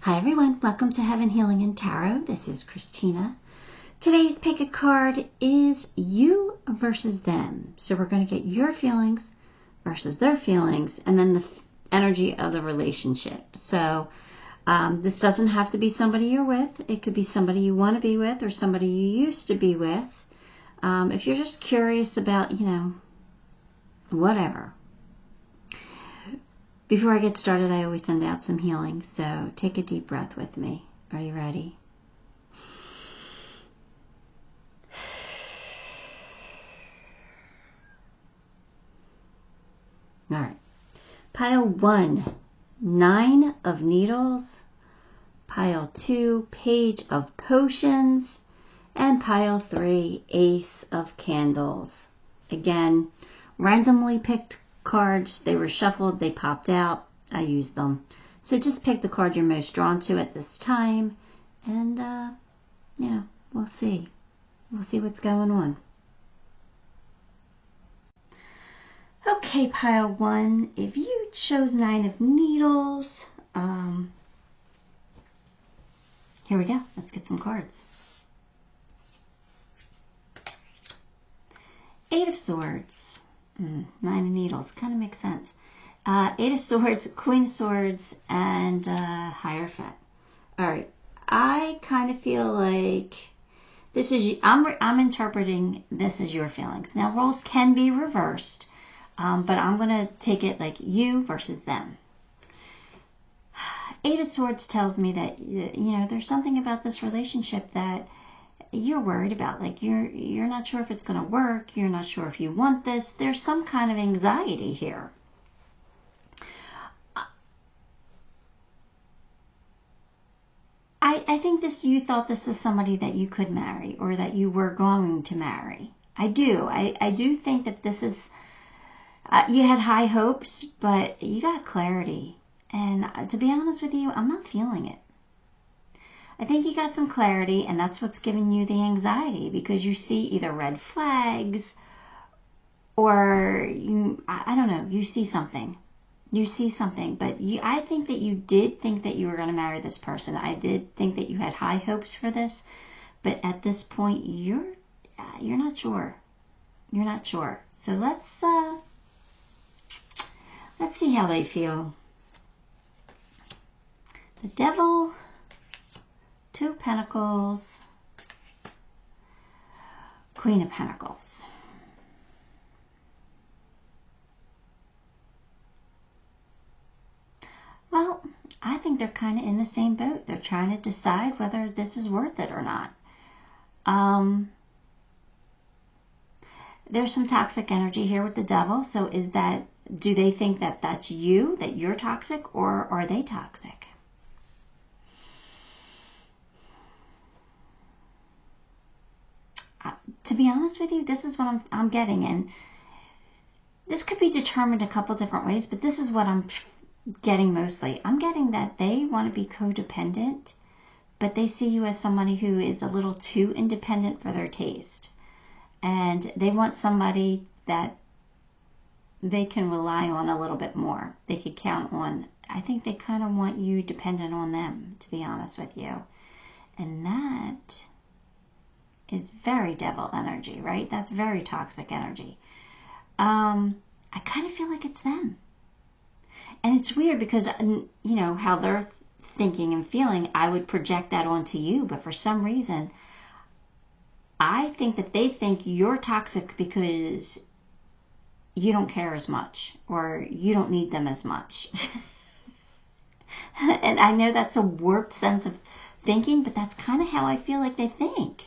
Hi everyone, welcome to Heaven Healing and Tarot. This is Christina. Today's pick a card is you versus them. So we're going to get your feelings versus their feelings and then the energy of the relationship. So this doesn't have to be somebody you're with. It could be somebody you want to be with or somebody you used to be with. If you're just curious about, whatever. Before I get started, I always send out some healing, so take a deep breath with me. Are you ready? All right. Pile 1, 9 of Needles. Pile 2, Page of Potions. And pile 3, Ace of Candles. Again, randomly picked cards. They were shuffled, they popped out, I used them. So just pick the card you're most drawn to at this time, and we'll see what's going on. Okay, pile 1, if you chose 9 of Needles, here we go, let's get some cards. 8 of Swords. 9 of Needles, kind of makes sense. 8 of Swords, Queen of Swords, and Hierophant. All right, I kind of feel like this is, I'm interpreting this as your feelings. Now, roles can be reversed, but I'm going to take it like you versus them. 8 of Swords tells me that, there's something about this relationship that you're worried about, like you're not sure if it's going to work, you're not sure if you want this, there's some kind of anxiety here. I think you thought this is somebody that you could marry or that you were going to marry. I do think that this is, you had high hopes, but you got clarity. And to be honest with you, I'm not feeling it. I think you got some clarity, and that's what's giving you the anxiety, because you see either red flags or I don't know, you see something. You see something, but I think that you did think that you were going to marry this person. I did think that you had high hopes for this, but at this point, you're not sure. You're not sure. So let's see how they feel. The Devil, 2 of Pentacles, Queen of Pentacles. Well, I think they're kind of in the same boat. They're trying to decide whether this is worth it or not. There's some toxic energy here with the Devil. So do they think that that's you, that you're toxic, or are they toxic? To be honest with you, this is what I'm getting, and this could be determined a couple different ways, but this is what I'm getting mostly. I'm getting that they want to be codependent, but they see you as somebody who is a little too independent for their taste, and they want somebody that they can rely on a little bit more. They could count on. I think they kind of want you dependent on them, to be honest with you, and that is very devil energy, right? That's very toxic energy. I kind of feel like it's them. And it's weird because, how they're thinking and feeling, I would project that onto you. But for some reason, I think that they think you're toxic because you don't care as much or you don't need them as much. And I know that's a warped sense of thinking, but that's kind of how I feel like they think.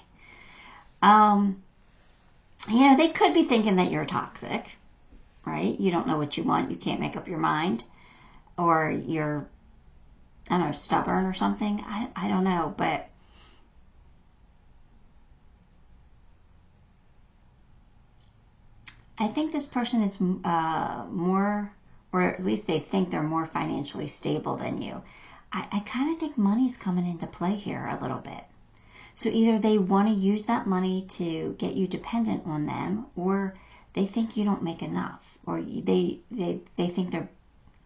They could be thinking that you're toxic, right? You don't know what you want. You can't make up your mind. Or you're, I don't know, stubborn or something. I don't know. But I think this person is more, or at least they think they're more financially stable than you. I kind of think money's coming into play here a little bit. So either they want to use that money to get you dependent on them, or they think you don't make enough, or they think they're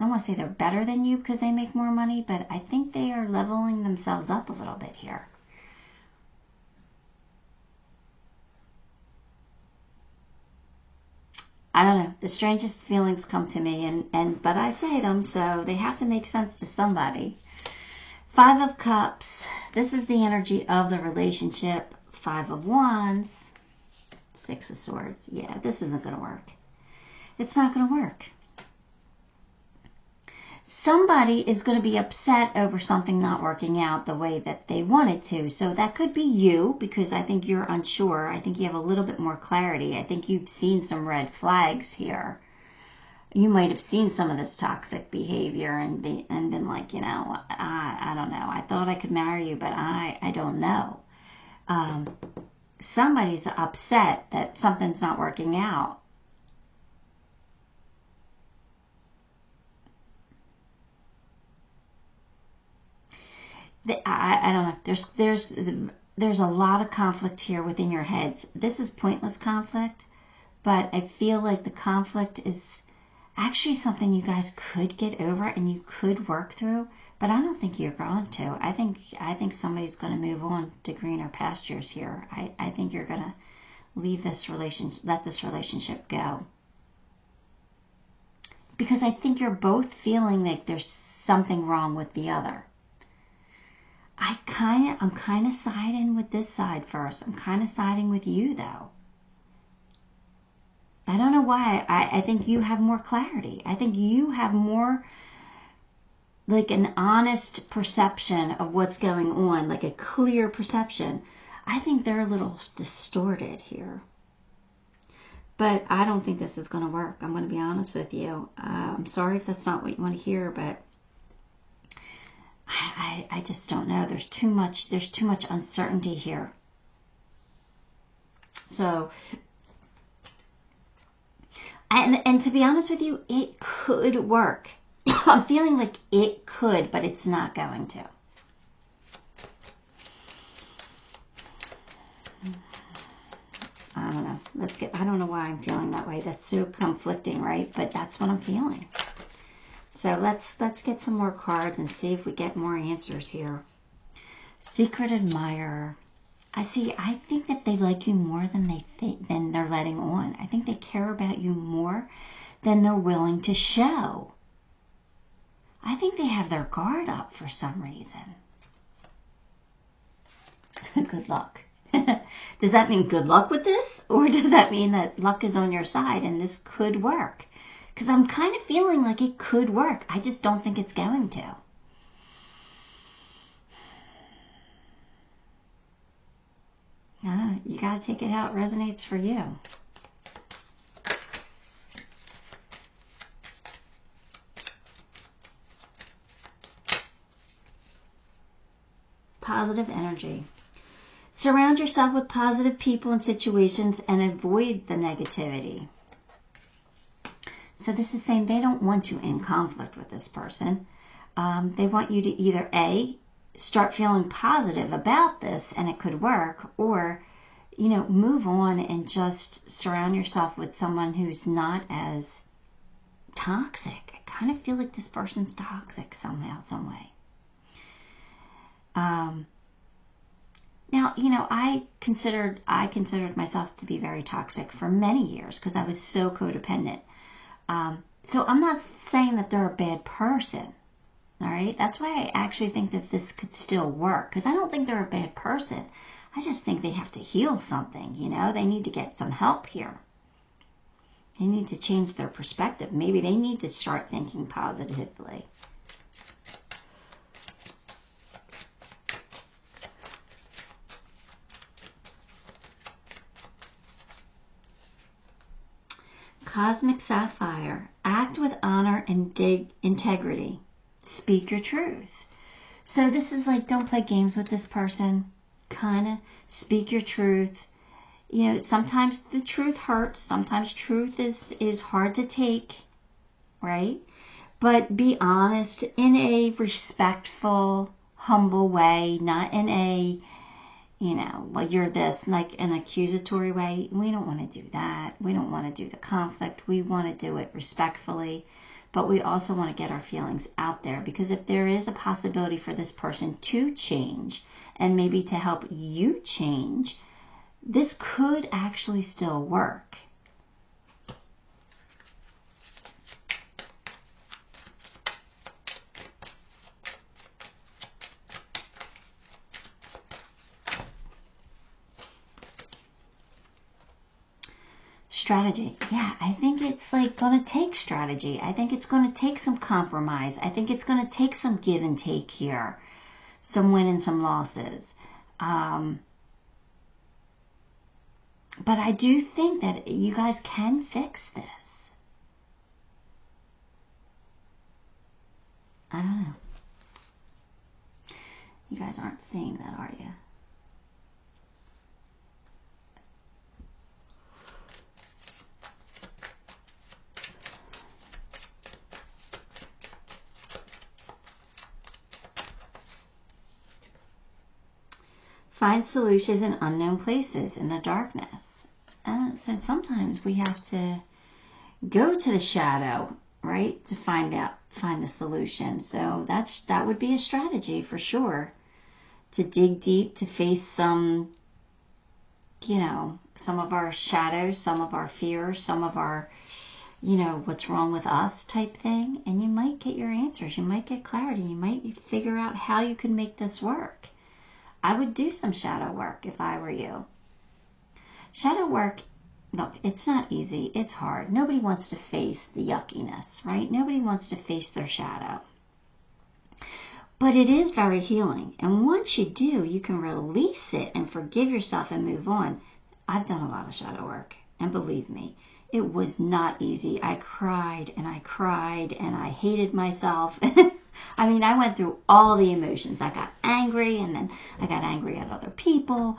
I don't want to say they're better than you because they make more money, but I think they are leveling themselves up a little bit here. I don't know. The strangest feelings come to me, but I say them, so they have to make sense to somebody. 5 of Cups. This is the energy of the relationship. 5 of Wands. 6 of Swords. Yeah, this isn't going to work. It's not going to work. Somebody is going to be upset over something not working out the way that they wanted to. So that could be you, because I think you're unsure. I think you have a little bit more clarity. I think you've seen some red flags here. You might have seen some of this toxic behavior and been like, you know, I don't know. I thought I could marry you, but I don't know. Somebody's upset that something's not working out. I don't know. There's a lot of conflict here within your heads. This is pointless conflict, but I feel like the conflict is actually something you guys could get over and you could work through, but I don't think you're going to. I think somebody's going to move on to greener pastures here. I think you're going to leave this relationship, let this relationship go. Because I think you're both feeling like there's something wrong with the other. I'm kind of siding with this side first. I'm kind of siding with you, though. I don't know why. I think you have more clarity. I think you have more, like, an honest perception of what's going on, like a clear perception. I think they're a little distorted here. But I don't think this is going to work. I'm going to be honest with you. I'm sorry if that's not what you want to hear, but I just don't know. There's too much uncertainty here. So, and to be honest with you, it could work. I'm feeling like it could, but it's not going to. I don't know. I don't know why I'm feeling that way. That's so conflicting, right? But that's what I'm feeling. So let's get some more cards and see if we get more answers here. Secret admirer. I think that they like you more than they're letting on. I think they care about you more than they're willing to show. I think they have their guard up for some reason. Good luck. Does that mean good luck with this? Or does that mean that luck is on your side and this could work? Because I'm kind of feeling like it could work. I just don't think it's going to. You got to take it how it resonates for you. Positive energy. Surround yourself with positive people and situations and avoid the negativity. So this is saying they don't want you in conflict with this person. They want you to either A, start feeling positive about this and it could work, or, you know, move on and just surround yourself with someone who's not as toxic. I kind of feel like this person's toxic somehow, some way. Now, you know, I considered myself to be very toxic for many years because I was so codependent. So I'm not saying that they're a bad person, all right? That's why I actually think that this could still work, because I don't think they're a bad person. I just think they have to heal something, you know? They need to get some help here. They need to change their perspective. Maybe they need to start thinking positively. Cosmic Sapphire. Act with honor and integrity. Speak your truth. So this is like, don't play games with this person. Kind of speak your truth. You know, sometimes the truth hurts. Sometimes truth is hard to take, right? But be honest in a respectful, humble way, not in a, you know, well, you're this, like an accusatory way. We don't want to do that. We don't want to do the conflict. We want to do it respectfully. but we also want to get our feelings out there, because if there is a possibility for this person to change and maybe to help you change, this could actually still work. Strategy. Yeah, I think it's like going to take strategy. I think it's going to take some compromise. I think it's going to take some give and take here. Some win and some losses. But I do think that you guys can fix this. I don't know. You guys aren't seeing that, are you? Find solutions in unknown places in the darkness. So sometimes we have to go to the shadow, right, to find the solution. So that would be a strategy for sure, to dig deep, to face some of our shadows, some of our fears, some of our, what's wrong with us type thing. And you might get your answers. You might get clarity. You might figure out how you can make this work. I would do some shadow work if I were you. Shadow work, look, it's not easy. It's hard. Nobody wants to face the yuckiness, right? Nobody wants to face their shadow. But it is very healing. And once you do, you can release it and forgive yourself and move on. I've done a lot of shadow work. And believe me, it was not easy. I cried and I hated myself. I mean, I went through all the emotions. I got angry, and then I got angry at other people.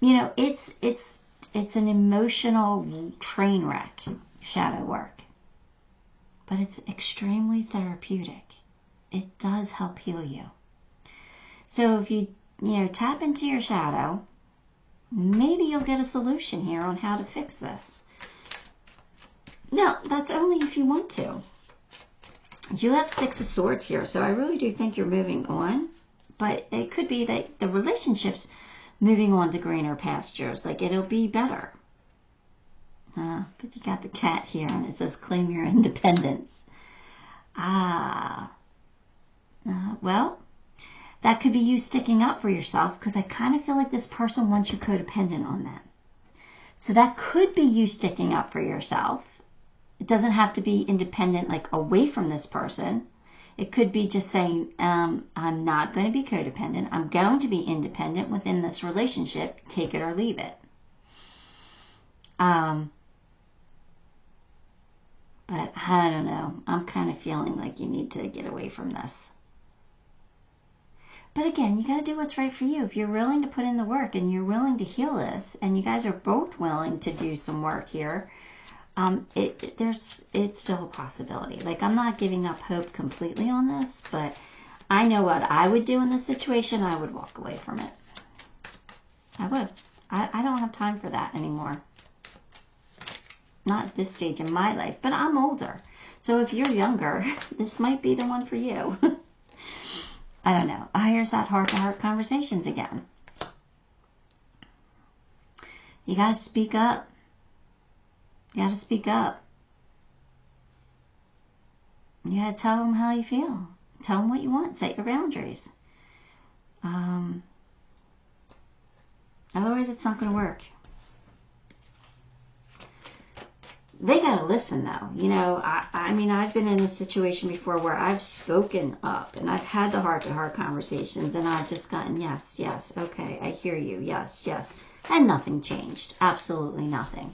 It's an emotional train wreck, shadow work. But it's extremely therapeutic. It does help heal you. So if you tap into your shadow, maybe you'll get a solution here on how to fix this. Now, that's only if you want to. You have 6 of Swords here, so I really do think you're moving on. But it could be that the relationship's moving on to greener pastures. Like, it'll be better. But you got the cat here, and it says, claim your independence. Well, that could be you sticking up for yourself, because I kind of feel like this person wants you codependent on them. So that could be you sticking up for yourself. It doesn't have to be independent, like away from this person. It could be just saying, I'm not going to be codependent. I'm going to be independent within this relationship. Take it or leave it. But I don't know. I'm kind of feeling like you need to get away from this. But again, you got to do what's right for you. If you're willing to put in the work and you're willing to heal this, and you guys are both willing to do some work here, it's still a possibility. Like, I'm not giving up hope completely on this, but I know what I would do in this situation. I would walk away from it. I would. I don't have time for that anymore. Not at this stage in my life, but I'm older. So if you're younger, this might be the one for you. I don't know. Here's that heart-to-heart conversations again. You got to speak up. You got to speak up. You got to tell them how you feel. Tell them what you want. Set your boundaries. Otherwise, it's not going to work. They got to listen, though. I mean, I've been in a situation before where I've spoken up, and I've had the heart-to-heart conversations, and I've just gotten, yes, okay, I hear you, yes. And nothing changed. Absolutely nothing.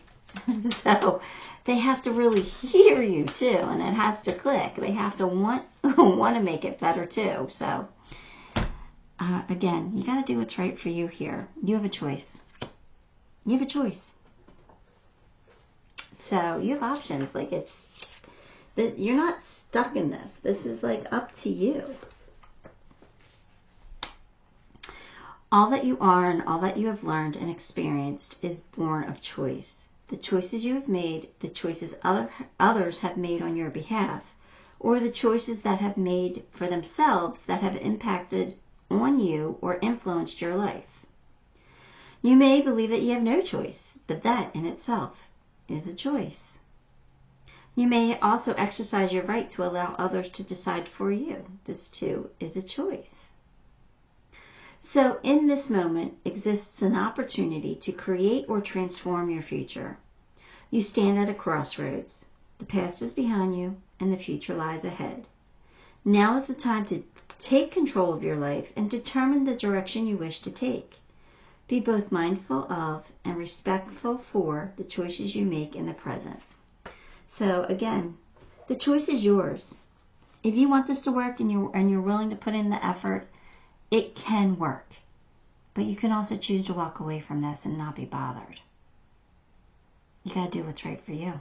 So they have to really hear you too, and it has to click. They have to want to make it better too. So again, you got to do what's right for you here. You have a choice. So you have options. Like, you're not stuck in this. This is like up to you. All that you are and all that you have learned and experienced is born of choice. The choices you have made, the choices others have made on your behalf, or the choices that have made for themselves that have impacted on you or influenced your life. You may believe that you have no choice, but that in itself is a choice. You may also exercise your right to allow others to decide for you. This too is a choice. So in this moment exists an opportunity to create or transform your future. You stand at a crossroads. The past is behind you and the future lies ahead. Now is the time to take control of your life and determine the direction you wish to take. Be both mindful of and respectful for the choices you make in the present. So again, the choice is yours. If you want this to work and you're willing to put in the effort, it can work. But you can also choose to walk away from this and not be bothered. You got to do what's right for you.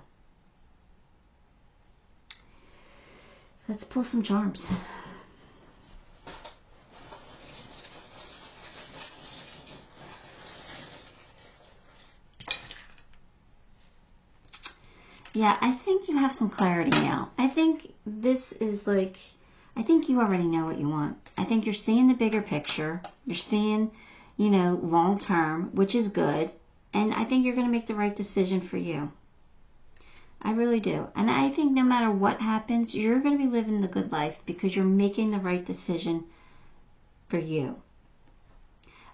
Let's pull some charms. Yeah, I think you have some clarity now. I think this is like, I think you already know what you want. I think you're seeing the bigger picture. You're seeing, long term, which is good. And I think you're going to make the right decision for you. I really do. And I think no matter what happens, you're going to be living the good life because you're making the right decision for you.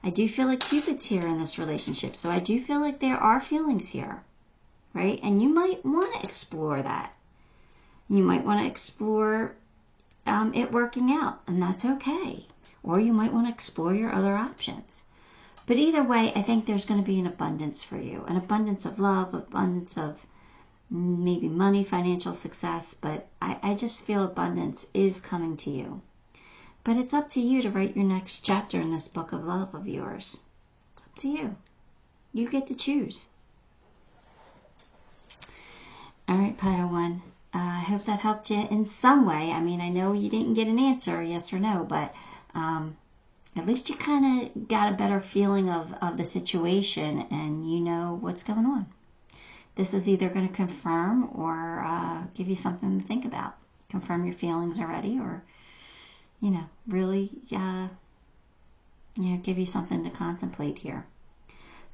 I do feel like Cupid's here in this relationship. So I do feel like there are feelings here, right? And you might want to explore that. You might want to explore it working out, and that's okay. Or you might want to explore your other options. But either way, I think there's going to be an abundance for you. An abundance of love, abundance of maybe money, financial success. But I just feel abundance is coming to you. But it's up to you to write your next chapter in this book of love of yours. It's up to you. You get to choose. All right, Pile 1. I hope that helped you in some way. I mean, I know you didn't get an answer, yes or no, but at least you kind of got a better feeling of the situation and you know what's going on. This is either going to confirm or give you something to think about. Confirm your feelings already or, really, give you something to contemplate here.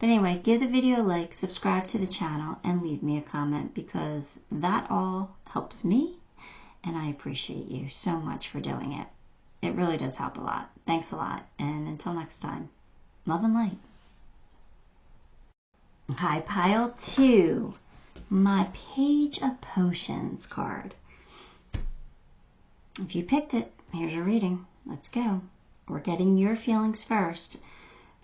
But anyway, give the video a like, subscribe to the channel, and leave me a comment because that all helps me, and I appreciate you so much for doing it. It really does help a lot. Thanks a lot, and until next time, love and light. Hi, Pile 2, my Page of Potions card. If you picked it, here's your reading. Let's go. We're getting your feelings first.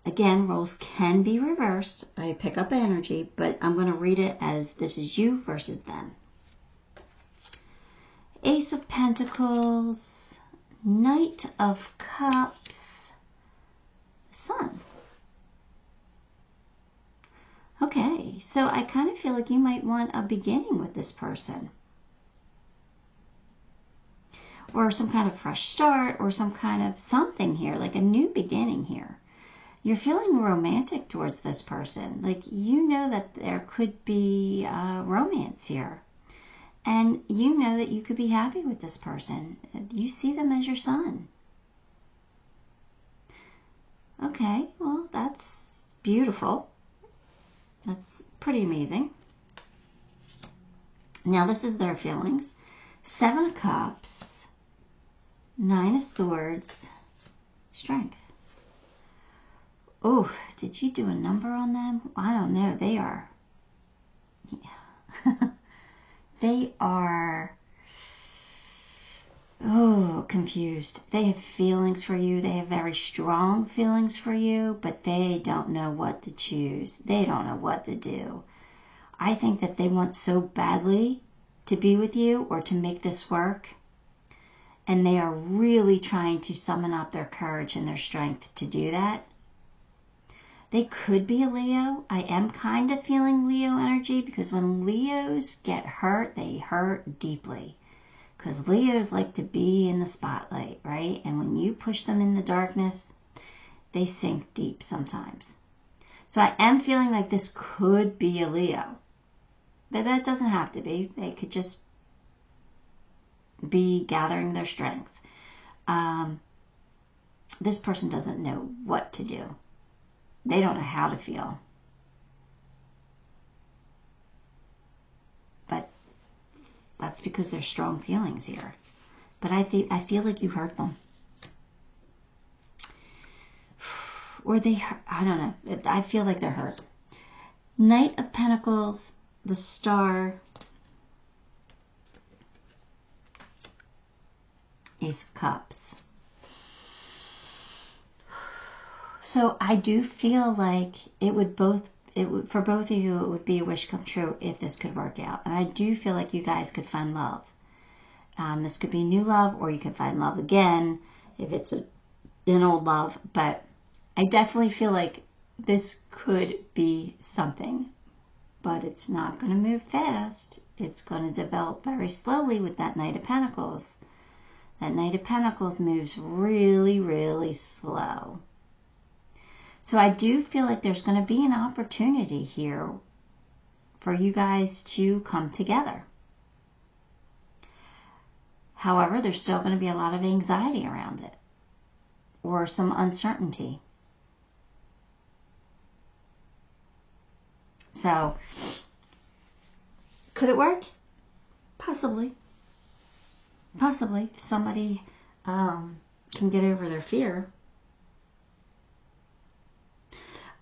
Again, roles can be reversed. I pick up energy, but I'm going to read it as this is you versus them. Ace of Pentacles, Knight of Cups, Sun. Okay, so I kind of feel like you might want a beginning with this person. Or some kind of fresh start or some kind of something here, like a new beginning here. You're feeling romantic towards this person. Like, you know that there could be romance here. And you know that you could be happy with this person. You see them as your sun. Okay, well, that's beautiful. That's pretty amazing. Now, this is their feelings. 7 of Cups, 9 of Swords, Strength. Oh, did you do a number on them? I don't know. They are... they are... confused. They have feelings for you. They have very strong feelings for you, but they don't know what to choose. They don't know what to do. I think that they want so badly to be with you or to make this work, and they are really trying to summon up their courage and their strength to do that. They could be a Leo. I am kind of feeling Leo energy because when Leos get hurt, they hurt deeply. Because Leos like to be in the spotlight, right? And when you push them in the darkness, they sink deep sometimes. So I am feeling like this could be a Leo. But that doesn't have to be. They could just be gathering their strength. This person doesn't know what to do. They don't know how to feel. But that's because there's strong feelings here. But I feel like you hurt them. Or I don't know. I feel like they're hurt. Knight of Pentacles, the Star, Ace of Cups. So I do feel like for both of you, it would be a wish come true if this could work out. And I do feel like you guys could find love. This could be new love, or you could find love again if it's an old love. But I definitely feel like this could be something. But it's not going to move fast. It's going to develop very slowly with that Knight of Pentacles. That Knight of Pentacles moves really, really slow. So I do feel like there's going to be an opportunity here for you guys to come together. However, there's still going to be a lot of anxiety around it, or some uncertainty. So, could it work? Possibly. Possibly. If somebody can get over their fear.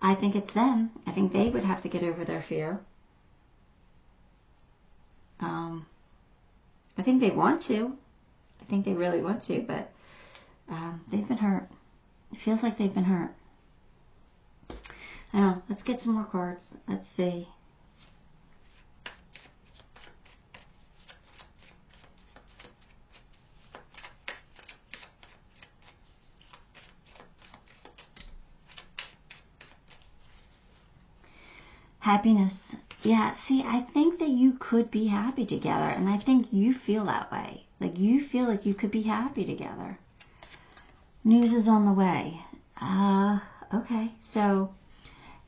I think it's them. I think they would have to get over their fear. I think they want to. I think they really want to, but they've been hurt. It feels like they've been hurt. I don't know. Let's get some more cards. Let's see. Happiness. Yeah, see, I think that you could be happy together, and I think you feel that way. Like, you feel like you could be happy together. News is on the way. Okay, so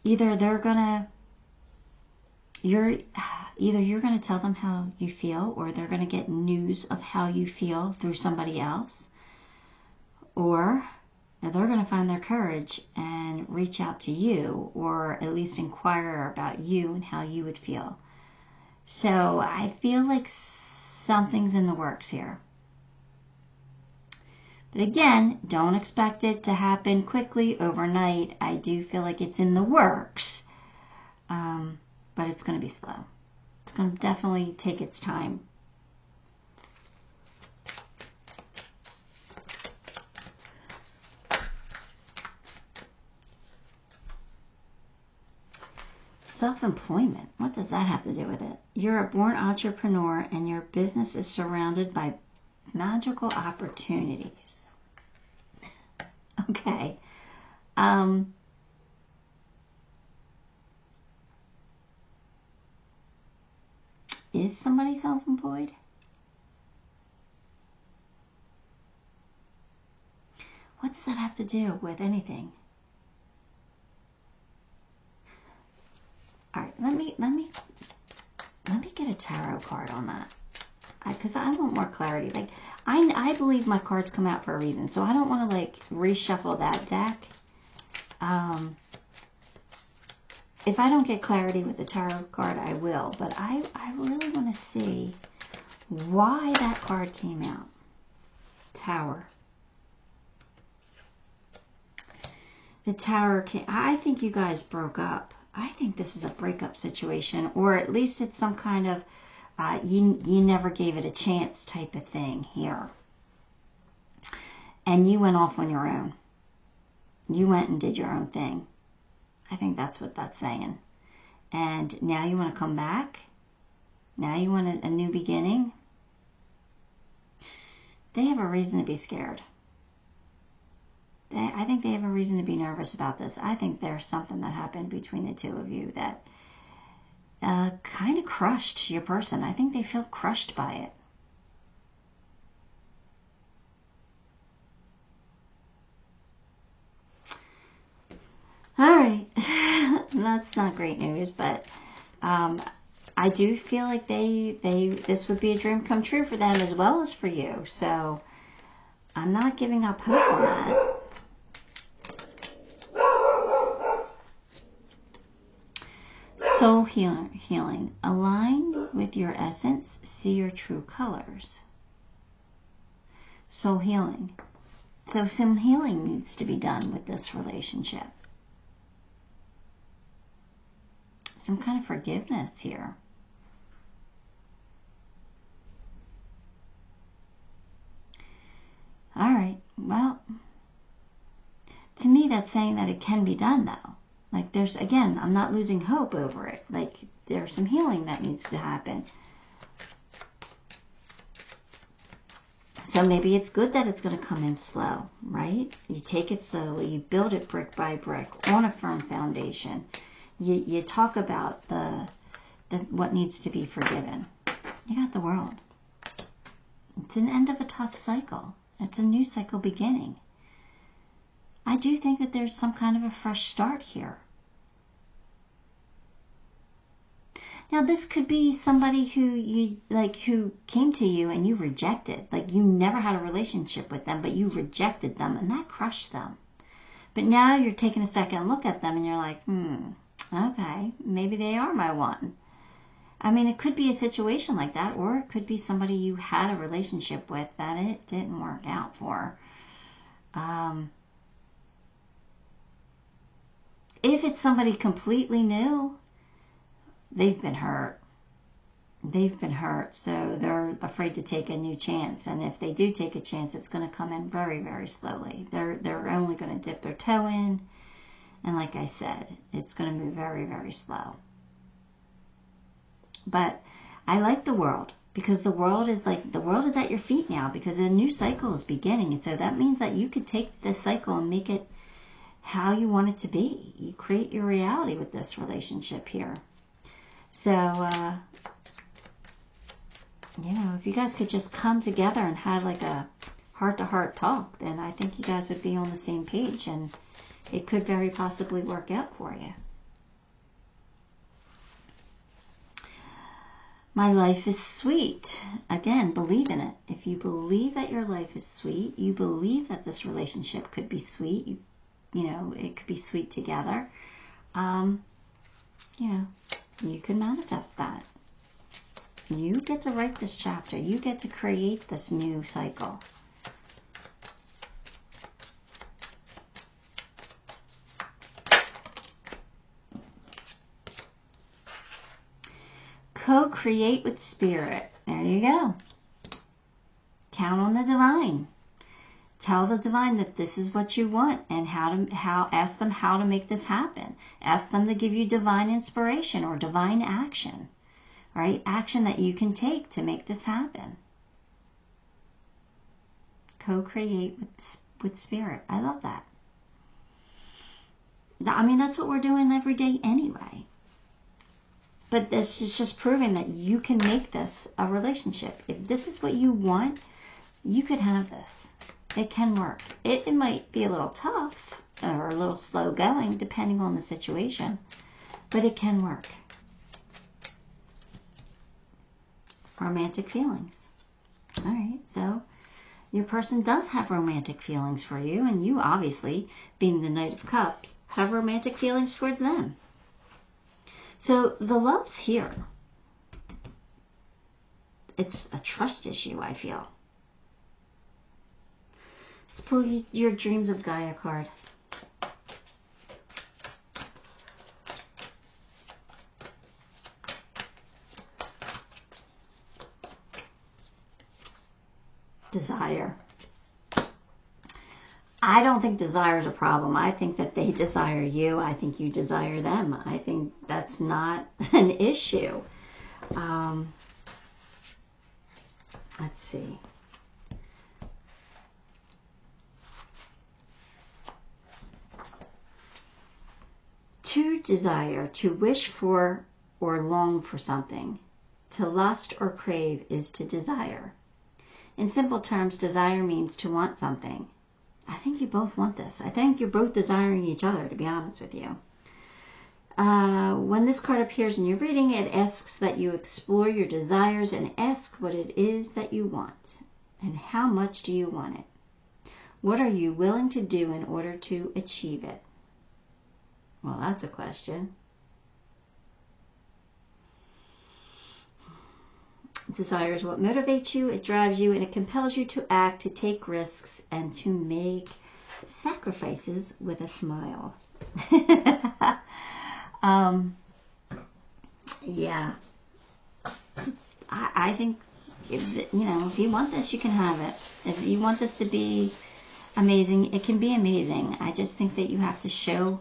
either you're gonna tell them how you feel, or they're gonna get news of how you feel through somebody else, or they're going to find their courage and reach out to you, or at least inquire about you and how you would feel. So I feel like something's in the works here. But again, don't expect it to happen quickly, overnight. I do feel like it's in the works, but it's going to be slow. It's going to definitely take its time. Self-employment. What does that have to do with it? You're a born entrepreneur and your business is surrounded by magical opportunities. Okay. Is somebody self-employed? What's that have to do with anything? All right, let me get a tarot card on that, because I want more clarity. Like, I believe my cards come out for a reason, so I don't want to like reshuffle that deck. If I don't get clarity with the tarot card, I will, but I really want to see why that card came out. Tower. The Tower came. I think you guys broke up. I think this is a breakup situation, or at least it's some kind of you never gave it a chance type of thing here. And you went off on your own. You went and did your own thing. I think that's what that's saying. And now you want to come back? Now you want a new beginning? They have a reason to be scared. I think they have a reason to be nervous about this. I think there's something that happened between the two of you that kind of crushed your person. I think they feel crushed by it. All right. That's not great news, but I do feel like this would be a dream come true for them as well as for you. So I'm not giving up hope on that. Soul healing. Align with your essence. See your true colors. Soul healing. So some healing needs to be done with this relationship. Some kind of forgiveness here. All right. Well, to me, that's saying that it can be done, though. Like there's, again, I'm not losing hope over it. Like there's some healing that needs to happen. So maybe it's good that it's going to come in slow, right? You take it slowly, you build it brick by brick on a firm foundation. You talk about the what needs to be forgiven. You got the World. It's an end of a tough cycle. It's a new cycle beginning. I do think that there's some kind of a fresh start here. Now, this could be somebody who came to you and you rejected. Like you never had a relationship with them, but you rejected them and that crushed them. But now you're taking a second look at them and you're like, okay, maybe they are my one. I mean, it could be a situation like that, or it could be somebody you had a relationship with that it didn't work out for. If it's somebody completely new, they've been hurt. They've been hurt, so they're afraid to take a new chance. And if they do take a chance, it's going to come in very, very slowly. They're only going to dip their toe in. And like I said, it's going to move very, very slow. But I like the World, because the world is at your feet now, because a new cycle is beginning. And so that means that you could take this cycle and make it how you want it to be. You create your reality with this relationship here. So, if you guys could just come together and have like a heart-to-heart talk, then I think you guys would be on the same page, and it could very possibly work out for you. My life is sweet. Again, believe in it. If you believe that your life is sweet, you believe that this relationship could be sweet, it could be sweet together, you can manifest that. You get to write this chapter. You get to create this new cycle. Co-create with Spirit. There you go. Count on the divine. Tell the divine that this is what you want, and ask them how to make this happen. Ask them to give you divine inspiration or divine action, right? Action that you can take to make this happen. Co-create with Spirit. I love that. I mean, that's what we're doing every day anyway. But this is just proving that you can make this a relationship. If this is what you want, you could have this. It can work. It might be a little tough or a little slow going, depending on the situation, but it can work. Romantic feelings. All right, so your person does have romantic feelings for you, and you obviously, being the Knight of Cups, have romantic feelings towards them. So the love's here. It's a trust issue, I feel. Let's pull your Dreams of Gaia card. Desire. I don't think desire is a problem. I think that they desire you. I think you desire them. I think that's not an issue. Let's see. To desire, to wish for or long for something. To lust or crave is to desire. In simple terms, desire means to want something. I think you both want this. I think you're both desiring each other, to be honest with you. When this card appears in your reading, it asks that you explore your desires and ask what it is that you want. And how much do you want it? What are you willing to do in order to achieve it? Well, that's a question. Desire is what motivates you, it drives you, and it compels you to act, to take risks, and to make sacrifices with a smile. Yeah. I think, if you want this, you can have it. If you want this to be amazing, it can be amazing. I just think that you have to show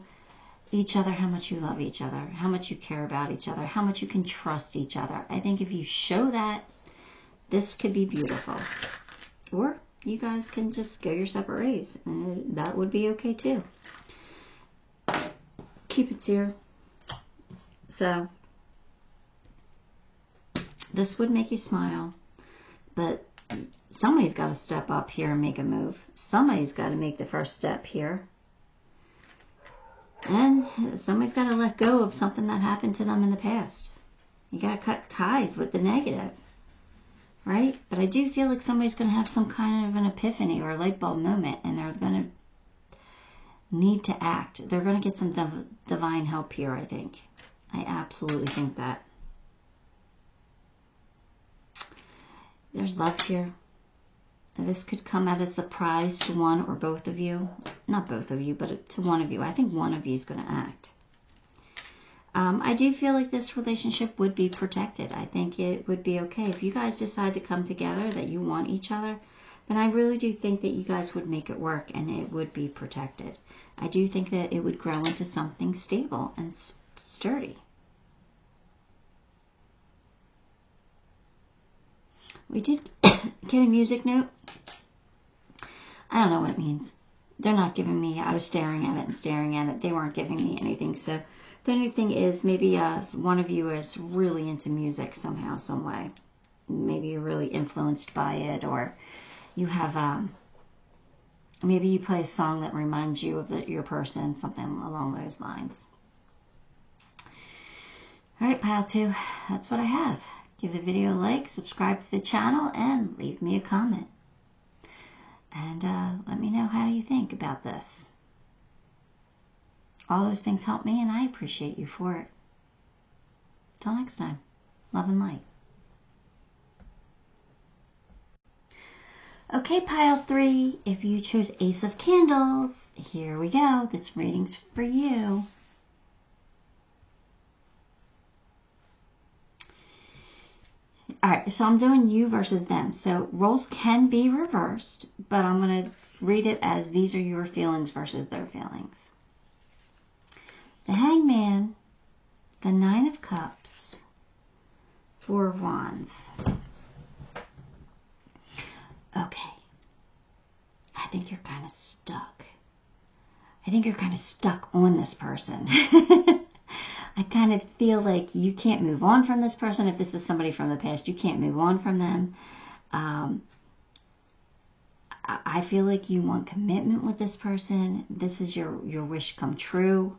each other how much you love each other, how much you care about each other, how much you can trust each other. I think if you show that, this could be beautiful. Or you guys can just go your separate ways, and that would be okay too. Cupid's here. So this would make you smile, but somebody's got to step up here and make a move. Somebody's got to make the first step here. And somebody's got to let go of something that happened to them in the past. You got to cut ties with the negative, right? But I do feel like somebody's going to have some kind of an epiphany or a light bulb moment, and they're going to need to act. They're going to get some divine help here, I think. I absolutely think that. There's love here. This could come as a surprise to one or both of you. Not both of you, but to one of you. I think one of you is going to act. I do feel like this relationship would be protected. I think it would be okay. If you guys decide to come together, that you want each other, then I really do think that you guys would make it work and it would be protected. I do think that it would grow into something stable and sturdy. We did get a music note. I don't know what it means. They're not giving me, I was staring at it and staring at it. They weren't giving me anything. So the only thing is maybe one of you is really into music somehow, some way. Maybe you're really influenced by it, or you have, maybe you play a song that reminds you of your person, something along those lines. All right, pile 2, that's what I have. Give the video a like, subscribe to the channel, and leave me a comment. And let me know how you think about this. All those things help me, and I appreciate you for it. Till next time, love and light. Okay, pile 3, if you chose Ace of Candles, here we go. This reading's for you. Alright, so I'm doing you versus them. So roles can be reversed, but I'm going to read it as these are your feelings versus their feelings. The Hangman, the Nine of Cups, Four of Wands. Okay. I think you're kind of stuck. I think you're kind of stuck on this person. I kind of feel like you can't move on from this person. If this is somebody from the past, you can't move on from them. I feel like you want commitment with this person. This is your wish come true.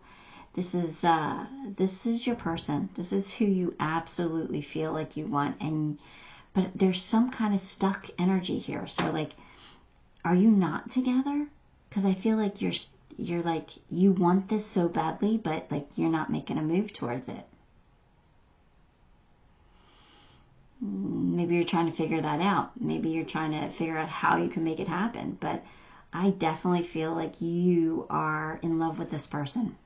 This is your person. This is who you absolutely feel like you want. But there's some kind of stuck energy here. So like, are you not together? Because I feel like you're like, you want this so badly, but like you're not making a move towards it. Maybe you're trying to figure that out. Maybe you're trying to figure out how you can make it happen. But I definitely feel like you are in love with this person.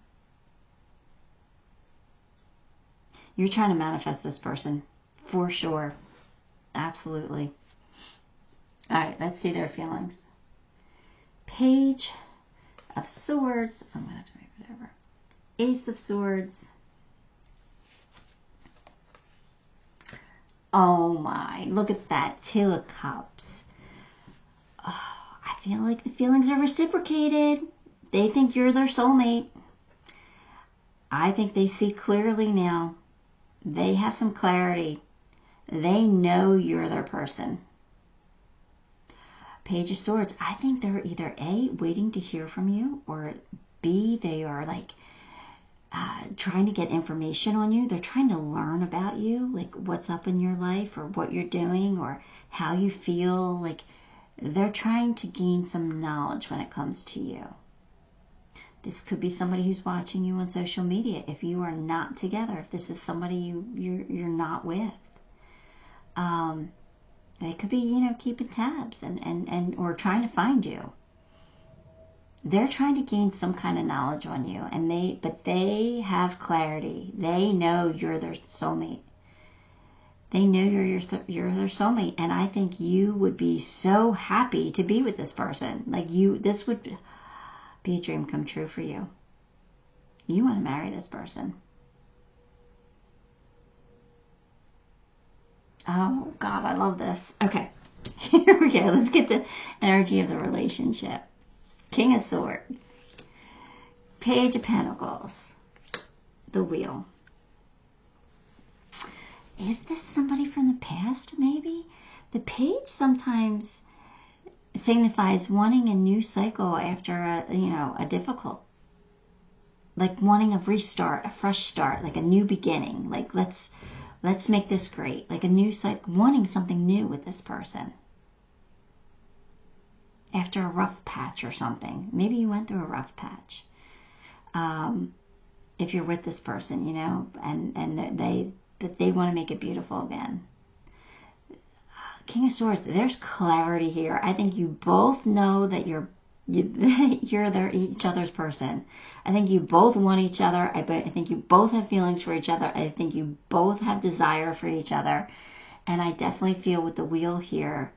You're trying to manifest this person for sure. Absolutely. All right, let's see their feelings. Page of Swords. I'm going to have to make whatever. Ace of Swords. Oh my, look at that. Two of Cups. Oh, I feel like the feelings are reciprocated. They think you're their soulmate. I think they see clearly now. They have some clarity. They know you're their person. Page of Swords. I think they're either A, waiting to hear from you, or B, they are like trying to get information on you. They're trying to learn about you, like what's up in your life or what you're doing or how you feel. Like they're trying to gain some knowledge when it comes to you. This could be somebody who's watching you on social media. If you are not together, if this is somebody you're not with, they could be, keeping tabs and or trying to find you. They're trying to gain some kind of knowledge on you, but they have clarity. They know you're their soulmate. They know you're their soulmate, and I think you would be so happy to be with this person. Like this would be a dream come true for you. You want to marry this person. Oh God, I love this. Okay, here we go. Let's get the energy of the relationship. King of Swords, Page of Pentacles, the Wheel. Is this somebody from the past, maybe? The Page sometimes signifies wanting a new cycle after a difficult, like wanting a restart, a fresh start, like a new beginning. Like let's make this great, like a new cycle, wanting something new with this person. After a rough patch or something. Maybe you went through a rough patch. If you're with this person, and they want to make it beautiful again. King of Swords, there's clarity here. I think you both know that you're each other's person. I think you both want each other. I think you both have feelings for each other. I think you both have desire for each other. And I definitely feel with the Wheel here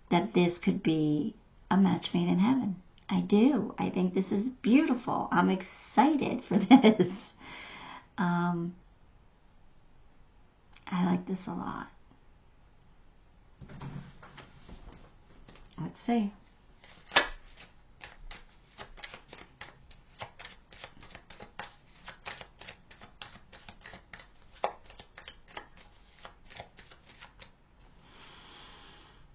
that this could be a match made in heaven. I do. I think this is beautiful. I'm excited for this. I like this a lot. Let's see.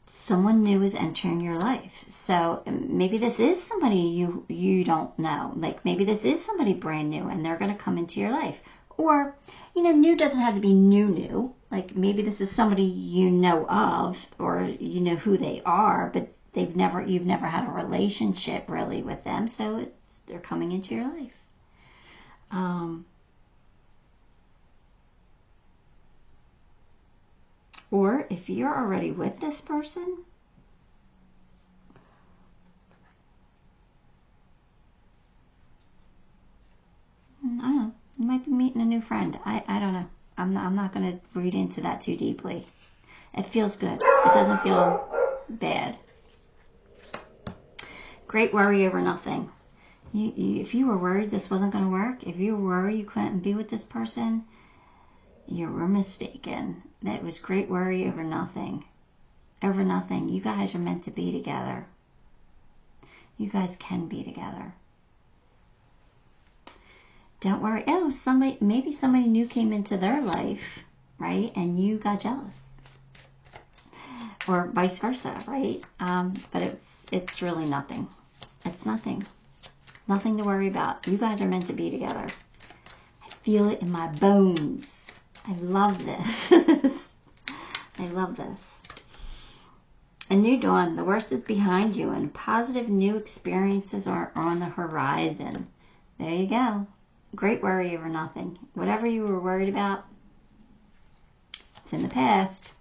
Someone new is entering your life. So maybe this is somebody you don't know. Like maybe this is somebody brand new and they're going to come into your life. Or, new doesn't have to be new. Like maybe this is somebody you know of or you know who they are, but you've never had a relationship really with them. So they're coming into your life. Or if you're already with this person, I don't know, you might be meeting a new friend. I don't know. I'm not going to read into that too deeply. It feels good. It doesn't feel bad. Great worry over nothing. If you were worried this wasn't going to work, if you were worried you couldn't be with this person, you were mistaken. That was great worry over nothing. Over nothing. You guys are meant to be together. You guys can be together. Don't worry. Oh, maybe somebody new came into their life, right? And you got jealous. Or vice versa, right? But it's really nothing. It's nothing. Nothing to worry about. You guys are meant to be together. I feel it in my bones. I love this. I love this. A new dawn. The worst is behind you and positive new experiences are on the horizon. There you go. Great worry over nothing. Whatever you were worried about, it's in the past.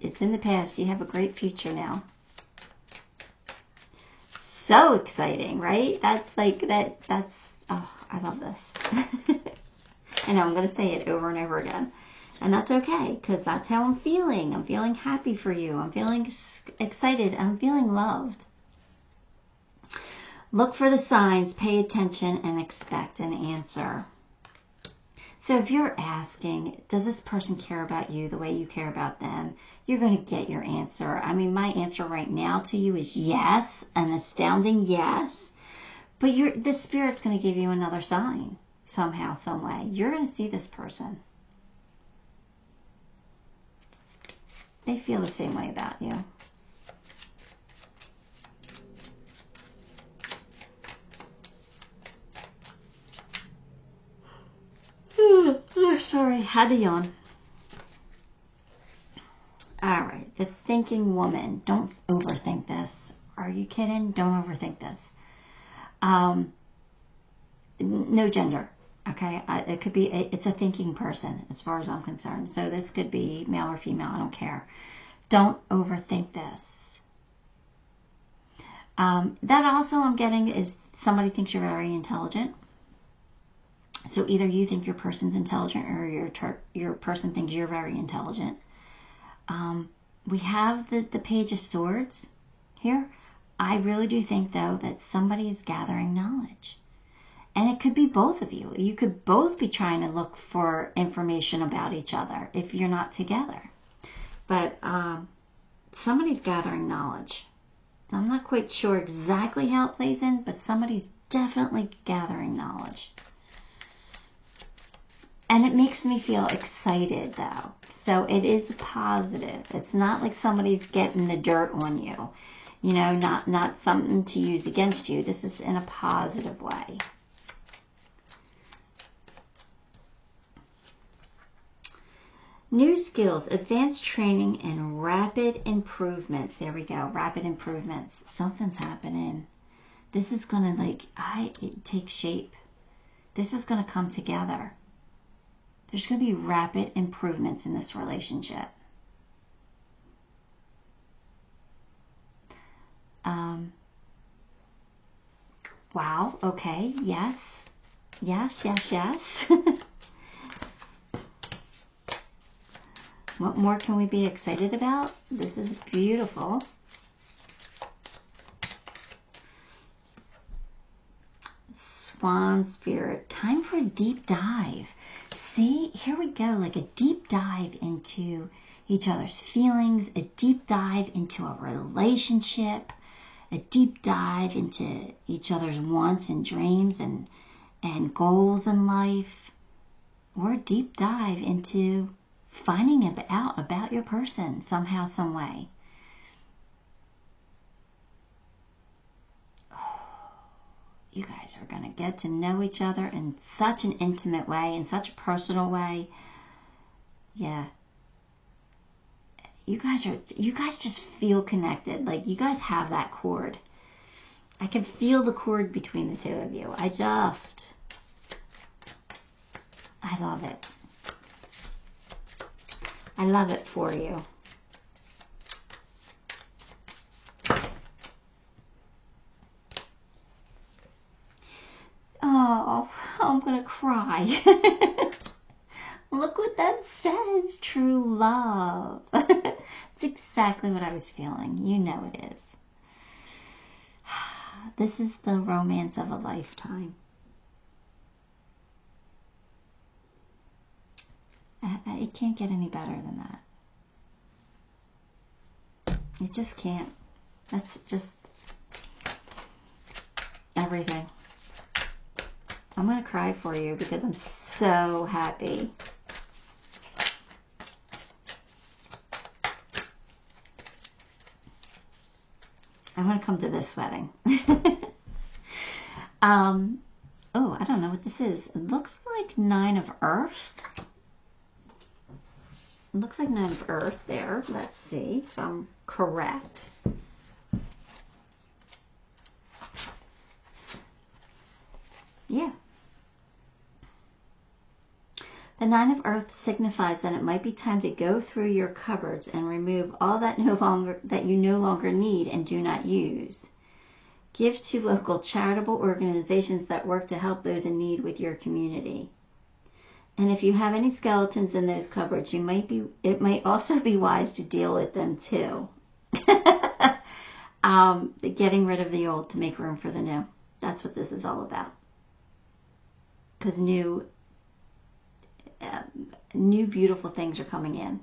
It's in the past. You have a great future now. So exciting, right? Oh, I love this. I know I'm going to say it over and over again. And that's okay, because that's how I'm feeling. I'm feeling happy for you. I'm feeling excited. I'm feeling loved. Look for the signs, pay attention, and expect an answer. So if you're asking, does this person care about you the way you care about them? You're going to get your answer. I mean, my answer right now to you is yes, an astounding yes. But the Spirit's going to give you another sign somehow, some way. You're going to see this person. They feel the same way about you. Sorry, had to yawn. All right, the thinking woman. Don't overthink this. Are you kidding? Don't overthink this. No gender. Okay, it could be, it's a thinking person as far as I'm concerned. So this could be male or female, I don't care. Don't overthink this. That also I'm getting is somebody thinks you're very intelligent. So either you think your person's intelligent or your person thinks you're very intelligent. We have the Page of Swords here. I really do think, though, that somebody's gathering knowledge. And it could be both of you. You could both be trying to look for information about each other if you're not together. But somebody's gathering knowledge. I'm not quite sure exactly how it plays in, but somebody's definitely gathering knowledge. And it makes me feel excited, though. So it is positive. It's not like somebody's getting the dirt on you. You know, not something to use against you. This is in a positive way. New skills, advanced training, and rapid improvements. There we go. Rapid improvements. Something's happening. This is going to take shape. This is going to come together. There's going to be rapid improvements in this relationship. Wow. Okay. Yes. Yes, yes, yes. What more can we be excited about? This is beautiful. Swan Spirit. Time for a deep dive. See, here we go, like a deep dive into each other's feelings, a deep dive into a relationship, a deep dive into each other's wants and dreams and goals in life, or a deep dive into finding out about your person somehow, some way. You guys are going to get to know each other in such an intimate way, in such a personal way. Yeah. You guys just feel connected. Like you guys have that cord. I can feel the cord between the two of you. I love it. I love it for you. Oh, I'm going to cry. Look what that says, true love. It's exactly what I was feeling. You know it is. This is the romance of a lifetime. It can't get any better than that. It just can't. That's just everything. I'm going to cry for you because I'm so happy. I want to come to this wedding. Oh, I don't know what this is. It looks like 9 of Earth. It looks like 9 of Earth there. Let's see if I'm correct. Yeah. The 9 of Earth signifies that it might be time to go through your cupboards and remove all that you no longer need and do not use. Give to local charitable organizations that work to help those in need with your community. And if you have any skeletons in those cupboards, it might also be wise to deal with them too. Getting rid of the old to make room for the new. That's what this is all about. Because new beautiful things are coming in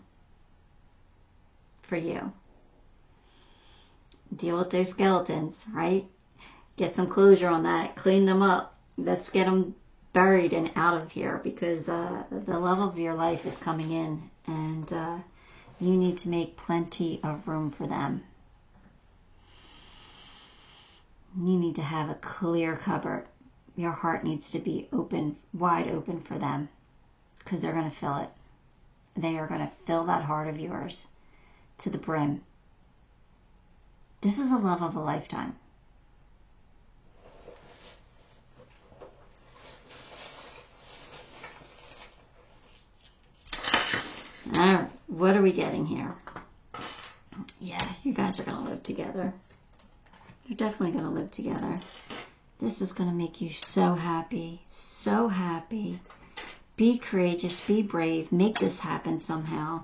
for you. Deal with those skeletons, right? Get some closure on that. Clean them up. Let's get them buried and out of here because the love of your life is coming in and you need to make plenty of room for them. You need to have a clear cupboard. Your heart needs to be open, wide open for them. because they're going to fill it. They are going to fill that heart of yours to the brim. This is the love of a lifetime. All right, what are we getting here? Yeah, you guys are going to live together. You're definitely going to live together. This is going to make you so happy, so happy. Be courageous, be brave, make this happen somehow.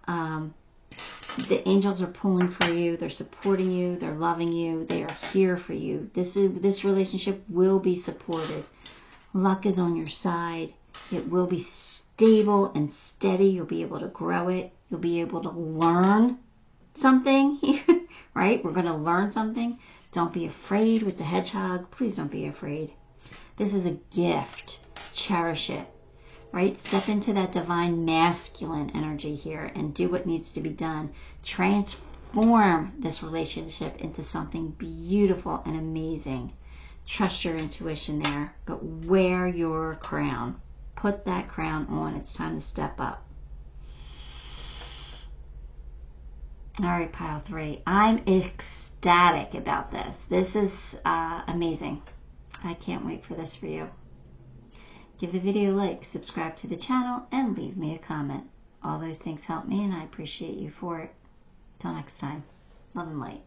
The angels are pulling for you, they're supporting you, they're loving you, they are here for you. This relationship will be supported. Luck is on your side. It will be stable and steady. You'll be able to grow it. You'll be able to learn something here, right? We're going to learn something. Don't be afraid with the hedgehog. Please don't be afraid. This is a gift. Cherish it, right? Step into that divine masculine energy here and do what needs to be done. Transform this relationship into something beautiful and amazing. Trust your intuition there, but wear your crown. Put that crown on. It's time to step up. All right, pile 3. I'm ecstatic about this. This is amazing. I can't wait for this for you. Give the video a like, subscribe to the channel, and leave me a comment. All those things help me, and I appreciate you for it. Till next time. Love and light.